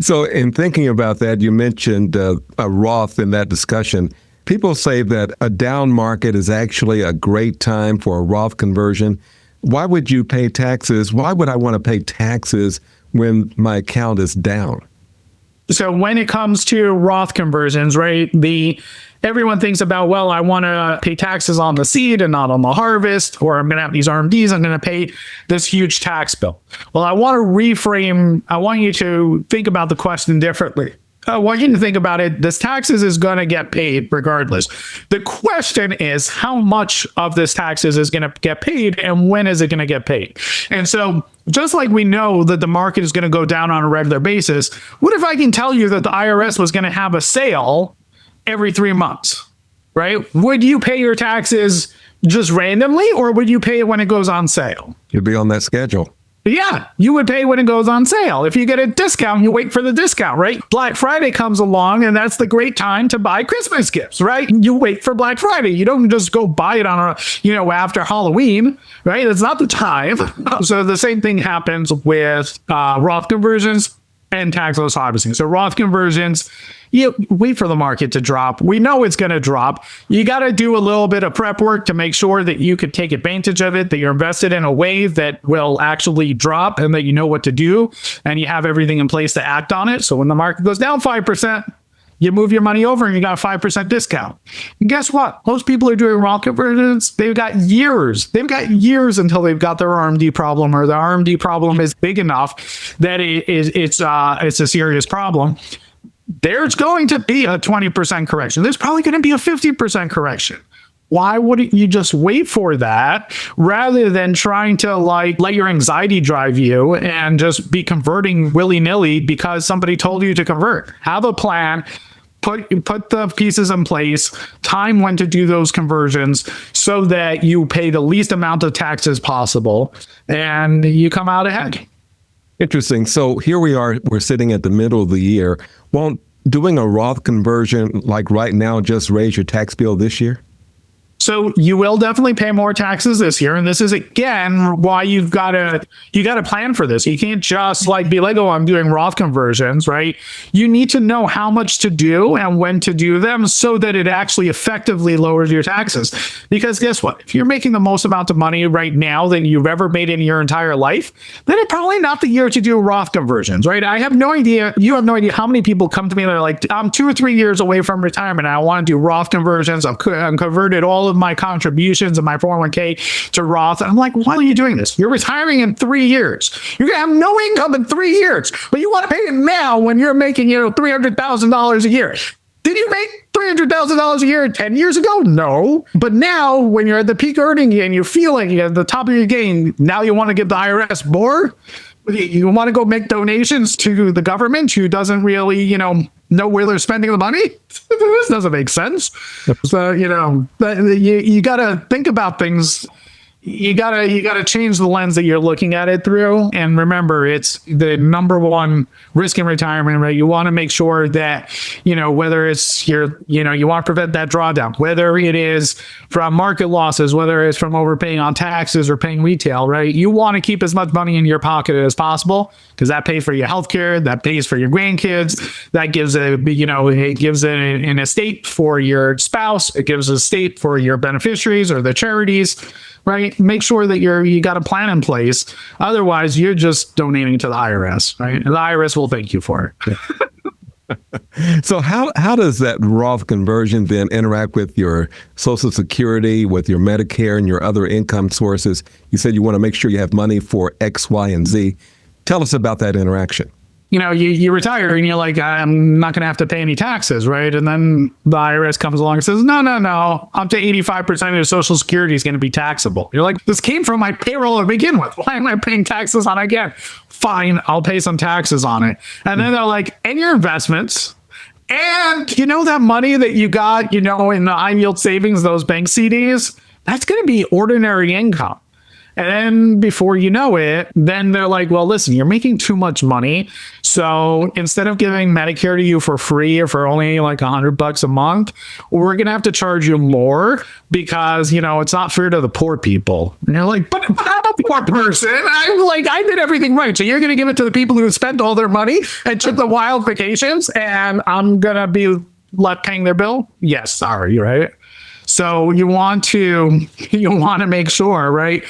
So in thinking about that, you mentioned a Roth in that discussion. People say that a down market is actually a great time for a Roth conversion. Why would you pay taxes? Why would I want to pay taxes when my account is down? So when it comes to Roth conversions, right, everyone thinks about, well, I want to pay taxes on the seed and not on the harvest, or I'm going to have these RMDs, I'm going to pay this huge tax bill. Well, I want to reframe. I want you to think about the question differently. I want you to think about it. This taxes is going to get paid regardless. The question is, how much of this taxes is going to get paid and when is it going to get paid? And so just like we know that the market is going to go down on a regular basis, what if I can tell you that the IRS was going to have a sale every 3 months, right? Would you pay your taxes just randomly, or would you pay it when it goes on sale? You'd be on that schedule. Yeah, you would pay when it goes on sale. If you get a discount, you wait for the discount, right? Black Friday comes along, and that's the great time to buy Christmas gifts, right? You wait for Black Friday. You don't just go buy it on after Halloween, right? It's not the time. So the same thing happens with Roth conversions and tax loss harvesting. So Roth conversions, you wait for the market to drop. We know it's going to drop. You got to do a little bit of prep work to make sure that you could take advantage of it, that you're invested in a way that will actually drop and that you know what to do and you have everything in place to act on it. So when the market goes down 5%, you move your money over and you got a 5% discount. And guess what? Most people are doing Roth conversions. They've got years. They've got years until they've got their RMD problem, or the RMD problem is big enough that it's a serious problem. There's going to be a 20% correction. There's probably going to be a 50% correction. Why wouldn't you just wait for that rather than trying to let your anxiety drive you and just be converting willy-nilly because somebody told you to convert? Have a plan. Put the pieces in place, time when to do those conversions so that you pay the least amount of taxes possible and you come out ahead. Interesting. So here we are, we're sitting at the middle of the year. Won't doing a Roth conversion like right now just raise your tax bill this year? So you will definitely pay more taxes this year. And this is, again, why you got to plan for this. You can't just be like, oh, I'm doing Roth conversions, right? You need to know how much to do and when to do them so that it actually effectively lowers your taxes. Because guess what? If you're making the most amount of money right now than you've ever made in your entire life, then it's probably not the year to do Roth conversions, right? I have no idea. You have no idea how many people come to me and they're like, I'm 2 or 3 years away from retirement. And I want to do Roth conversions. I'm converted all of my contributions and my 401k to Roth. And I'm like, why are you doing this? You're retiring in 3 years. You're going to have no income in 3 years, but you want to pay it now when you're making, $300,000 a year. Did you make $300,000 a year 10 years ago? No. But now when you're at the peak earning and you're feeling you're at the top of your game, now you want to give the IRS more? You want to go make donations to the government who doesn't really, know where they're spending the money? This doesn't make sense. So, you got to think about things. You gotta change the lens that you're looking at it through. And remember, it's the number one risk in retirement, right? You want to make sure that, whether it's you want to prevent that drawdown, whether it is from market losses, whether it's from overpaying on taxes or paying retail, right? You want to keep as much money in your pocket as possible because that pays for your healthcare, that pays for your grandkids, that gives it gives an estate for your spouse, it gives an estate for your beneficiaries or the charities. Right? Make sure that you got a plan in place. Otherwise, you're just donating to the IRS, right? And the IRS will thank you for it. So how does that Roth conversion then interact with your Social Security, with your Medicare, and your other income sources? You said you want to make sure you have money for X, Y, and Z. Tell us about that interaction. You retire and you're like, I'm not going to have to pay any taxes, right? And then the IRS comes along and says, no, up to 85% of your Social Security is going to be taxable. You're like, this came from my payroll to begin with. Why am I paying taxes on it again? Fine, I'll pay some taxes on it. And then they're like, and your investments, and that money that you got, in the high yield savings, those bank CDs, that's going to be ordinary income. And then before you know it, then they're like, well, listen, you're making too much money. So instead of giving Medicare to you for free or for only like $100 a month, we're going to have to charge you more because, it's not fair to the poor people. And you're like, but I'm a poor person. I did everything right. So you're going to give it to the people who spent all their money and took the wild vacations and I'm going to be left paying their bill? Yes, sorry, right? So you want to make sure, right?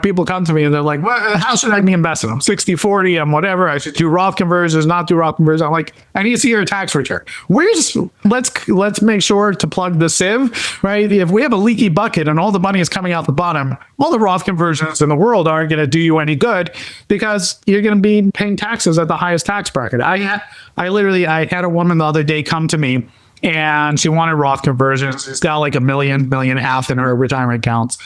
People come to me and they're like, well, how should I be invested? I'm 60-40, I'm whatever. I should do Roth conversions, not do Roth conversions. I'm like, I need to see your tax return. Let's make sure to plug the sieve, right? If we have a leaky bucket and all the money is coming out the bottom, all the Roth conversions in the world aren't going to do you any good because you're going to be paying taxes at the highest tax bracket. I had a woman the other day come to me and she wanted Roth conversions. She's got like $1.5 million in her retirement accounts.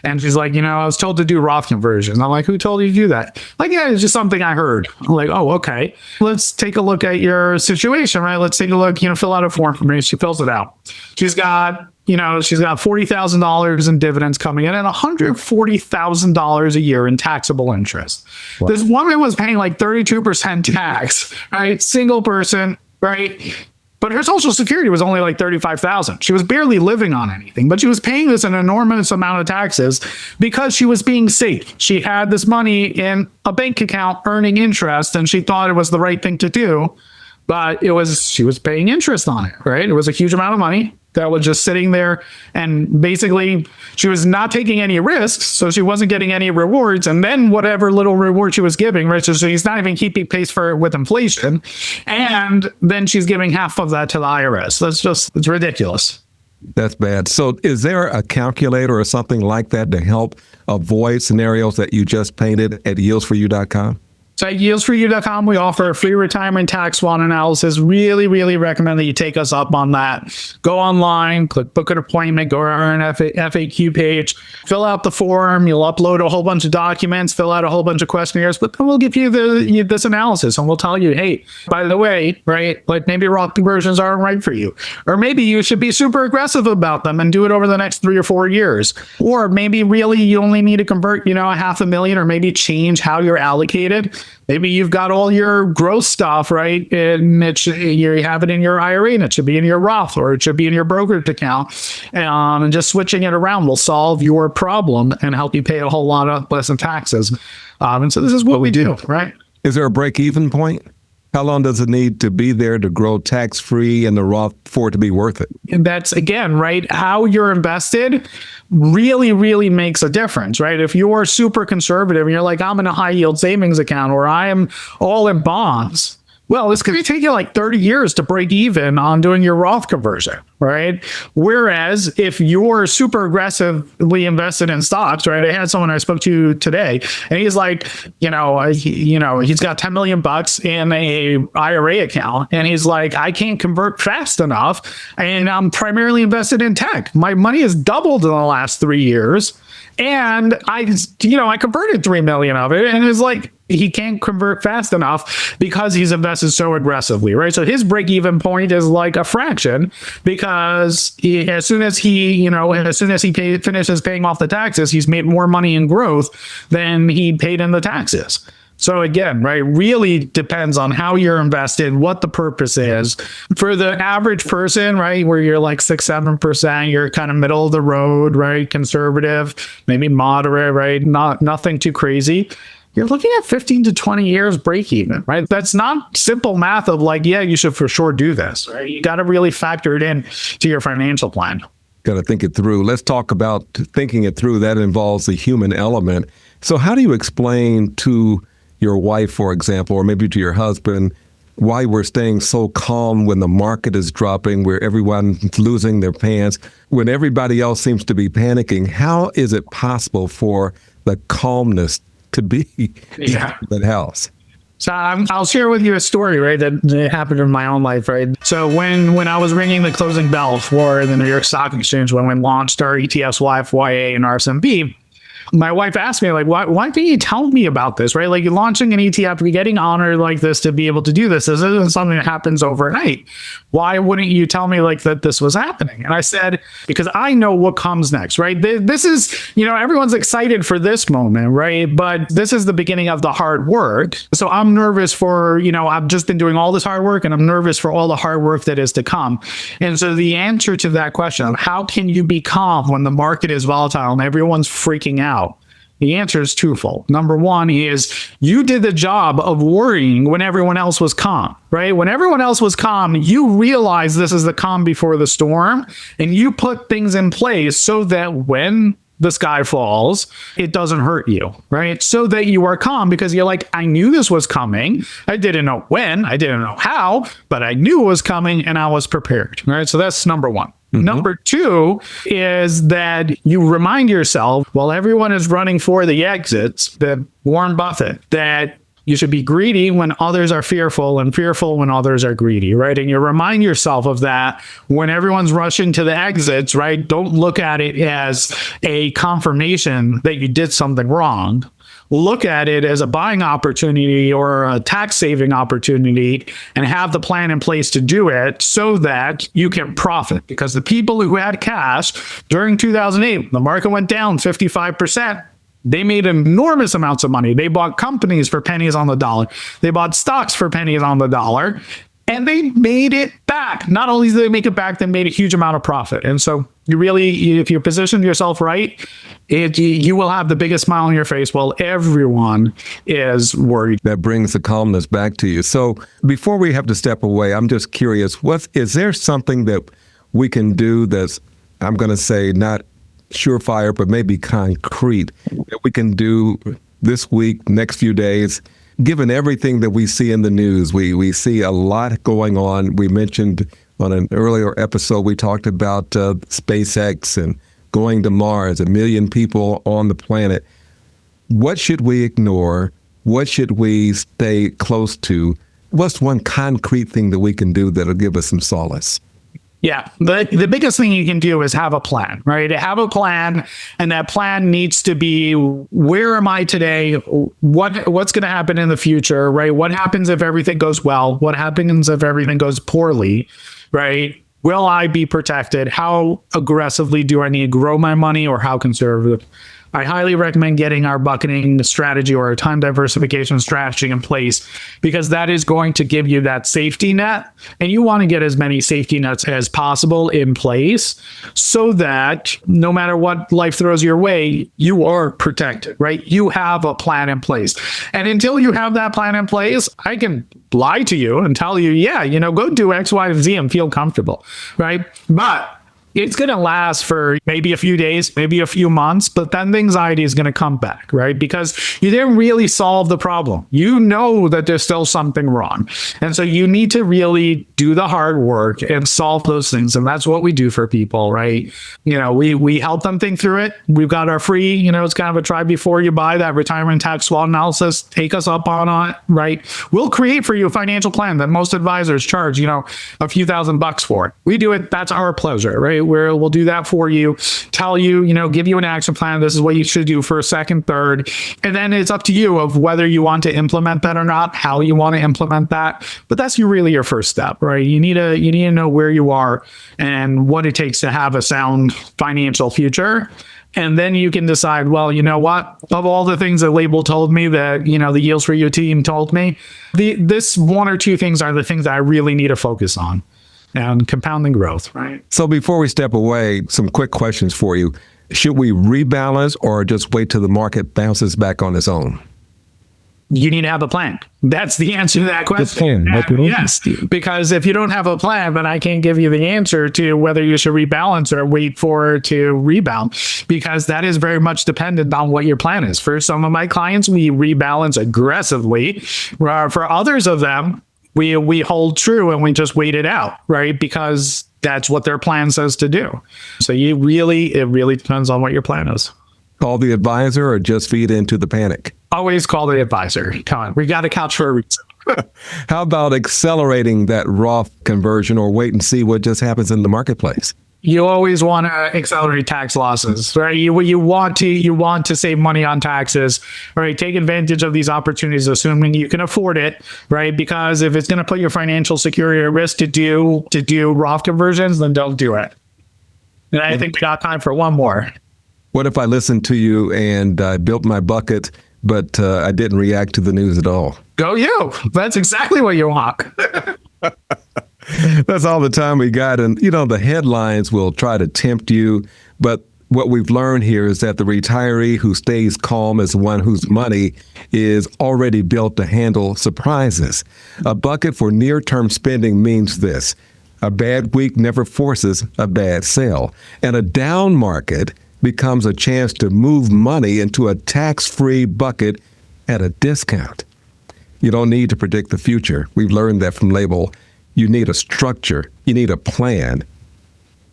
And she's like, I was told to do Roth conversions. I'm like, who told you to do that? Like, yeah, it's just something I heard. I'm like, oh, okay. Let's take a look at your situation, right? Let's take a look, fill out a form for me. She fills it out. She's got $40,000 in dividends coming in and $140,000 a year in taxable interest. Wow. This woman was paying like 32% tax, right? Single person, right? But her Social Security was only like $35,000. She was barely living on anything, but she was paying this an enormous amount of taxes because she was being safe. She had this money in a bank account earning interest, and she thought it was the right thing to do. But she was paying interest on it, right? It was a huge amount of money that was just sitting there, and basically she was not taking any risks, so she wasn't getting any rewards. And then whatever little reward she was giving, right? So she's not even keeping pace with inflation, and then she's giving half of that to the IRS. It's ridiculous. That's bad. So is there a calculator or something like that to help avoid scenarios that you just painted at yieldsforyou.com? So at yieldsforyou.com, we offer a free retirement tax SWOT analysis. Really, really recommend that you take us up on that. Go online, click book an appointment, go to our FAQ page, fill out the form. You'll upload a whole bunch of documents, fill out a whole bunch of questionnaires, but then we'll give you this analysis and we'll tell you, hey, by the way, right, like maybe Roth conversions aren't right for you. Or maybe you should be super aggressive about them and do it over the next 3 or 4 years. Or maybe really you only need to convert, $500,000, or maybe change how you're allocated. Maybe you've got all your growth stuff, right? And you have it in your IRA and it should be in your Roth, or it should be in your brokerage account. And just switching it around will solve your problem and help you pay a whole lot less in taxes. And so this is what we do, right? Is there a break-even point? How long does it need to be there to grow tax-free and the Roth for it to be worth it? And that's, again, right, how you're invested really, really makes a difference, right? If you're super conservative and you're like, I'm in a high yield savings account or I am all in bonds, well, it's going to take you like 30 years to break even on doing your Roth conversion, right? Whereas if you're super aggressively invested in stocks, right? I had someone I spoke to today, and he's like, he's got $10 million in a IRA account, and he's like, I can't convert fast enough, and I'm primarily invested in tech. My money has doubled in the last 3 years. And I converted 3 million of it, and it's like he can't convert fast enough because he's invested so aggressively, right? So his break-even point is like a fraction because as soon as he finishes paying off the taxes, he's made more money in growth than he paid in the taxes. So again, right, really depends on how you're invested, what the purpose is. For the average person, right, where you're like 6-7%, you're kind of middle of the road, right, conservative, maybe moderate, right, nothing too crazy. You're looking at 15 to 20 years break even, right? That's not simple math of like, yeah, you should for sure do this, right? You got to really factor it in to your financial plan. Got to think it through. Let's talk about thinking it through. That involves the human element. So how do you explain to your wife, for example, or maybe to your husband, why we're staying so calm when the market is dropping, where everyone's losing their pants, when everybody else seems to be panicking? How is it possible for the calmness to be in the house? So I'll share with you a story, right, that happened in my own life, right? So when I was ringing the closing bell for the New York Stock Exchange, when we launched our ETFs, YFYA and RSMB, my wife asked me, like, why didn't you tell me about this, right? Like, you're launching an ETF, you're getting honored like this to be able to do this. This isn't something that happens overnight. Why wouldn't you tell me like that this was happening? And I said, because I know what comes next, right? This is, everyone's excited for this moment, right? But this is the beginning of the hard work. So I'm nervous for, I've just been doing all this hard work and I'm nervous for all the hard work that is to come. And so the answer to that question, how can you be calm when the market is volatile and everyone's freaking out? The answer is twofold. Number one is you did the job of worrying when everyone else was calm, right? When everyone else was calm, you realize this is the calm before the storm, and you put things in place so that when the sky falls, it doesn't hurt you, right? So that you are calm because you're like, I knew this was coming. I didn't know when, I didn't know how, but I knew it was coming and I was prepared, right? So that's number one. Mm-hmm. Number two is that you remind yourself, while everyone is running for the exits, that Warren Buffett, that you should be greedy when others are fearful and fearful when others are greedy, right? And you remind yourself of that when everyone's rushing to the exits, right? Don't look at it as a confirmation that you did something wrong. Look at it as a buying opportunity or a tax saving opportunity and have the plan in place to do it so that you can profit. Because the people who had cash during 2008, the market went down 55%. They made enormous amounts of money. They bought companies for pennies on the dollar. They bought stocks for pennies on the dollar. And they made it back. Not only did they make it back, they made a huge amount of profit. And so if you position yourself right, you will have the biggest smile on your face while everyone is worried. That brings the calmness back to you. So before we have to step away, I'm just curious, is there something that we can do that's, I'm going to say, not surefire, but maybe concrete, that we can do this week, next few days? Given everything that we see in the news, we see a lot going on. We mentioned on an earlier episode, we talked about SpaceX and going to Mars, 1 million people on the planet. What should we ignore? What should we stay close to? What's one concrete thing that we can do that'll give us some solace? Yeah, the biggest thing you can do is have a plan, right? Have a plan, and that plan needs to be, where am I today? What's going to happen in the future, right? What happens if everything goes well? What happens if everything goes poorly, right? Will I be protected? How aggressively do I need to grow my money, or how conservative? I highly recommend getting our bucketing strategy or our time diversification strategy in place, because that is going to give you that safety net. And you want to get as many safety nets as possible in place so that no matter what life throws your way, you are protected, right? You have a plan in place. And until you have that plan in place, I can lie to you and tell you, go do X, Y, and Z and feel comfortable, right? But it's going to last for maybe a few days, maybe a few months, but then the anxiety is going to come back, right? Because you didn't really solve the problem. You know that there's still something wrong. And so you need to really do the hard work and solve those things. And that's what we do for people, right? We help them think through it. We've got our free, it's kind of a try before you buy, that retirement tax SWOT analysis. Take us up on it, right? We'll create for you a financial plan that most advisors charge, a few $1,000s for. We do it. That's our pleasure, right? Where we'll do that for you, tell you, give you an action plan. This is what you should do for a second, third. And then it's up to you of whether you want to implement that or not, how you want to implement that. But that's really your first step, right? You need to know where you are and what it takes to have a sound financial future. And then you can decide, well, you know what? Of all the things that Label told me, that, the Yields for You team told me, this one or two things are the things that I really need to focus on. And compounding growth, right? So before we step away, some quick questions for you. Should we rebalance or just wait till the market bounces back on its own? You need to have a plan. That's the answer to that question. Yes, because if you don't have a plan, then I can't give you the answer to whether you should rebalance or wait for it to rebound, because that is very much dependent on what your plan is. For some of my clients, we rebalance aggressively. For others of them, we hold true and we just wait it out, right? Because that's what their plan says to do. So it really depends on what your plan is. Call the advisor or just feed into the panic? Always call the advisor. Come on, we got a couch for a reason. How about accelerating that Roth conversion, or wait and see what just happens in the marketplace? You always want to accelerate tax losses, right? You want to save money on taxes, right? Take advantage of these opportunities, assuming you can afford it, right? Because if it's going to put your financial security at risk to do Roth conversions, then don't do it. And I think we got time for one more. What if I listened to you and I built my bucket, but I didn't react to the news at all? Go you. That's exactly what you want. That's all the time we got. And, the headlines will try to tempt you. But what we've learned here is that the retiree who stays calm is one whose money is already built to handle surprises. A bucket for near-term spending means this: a bad week never forces a bad sale. And a down market becomes a chance to move money into a tax-free bucket at a discount. You don't need to predict the future. We've learned that from Label. You need a structure, you need a plan,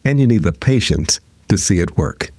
and you need the patience to see it work.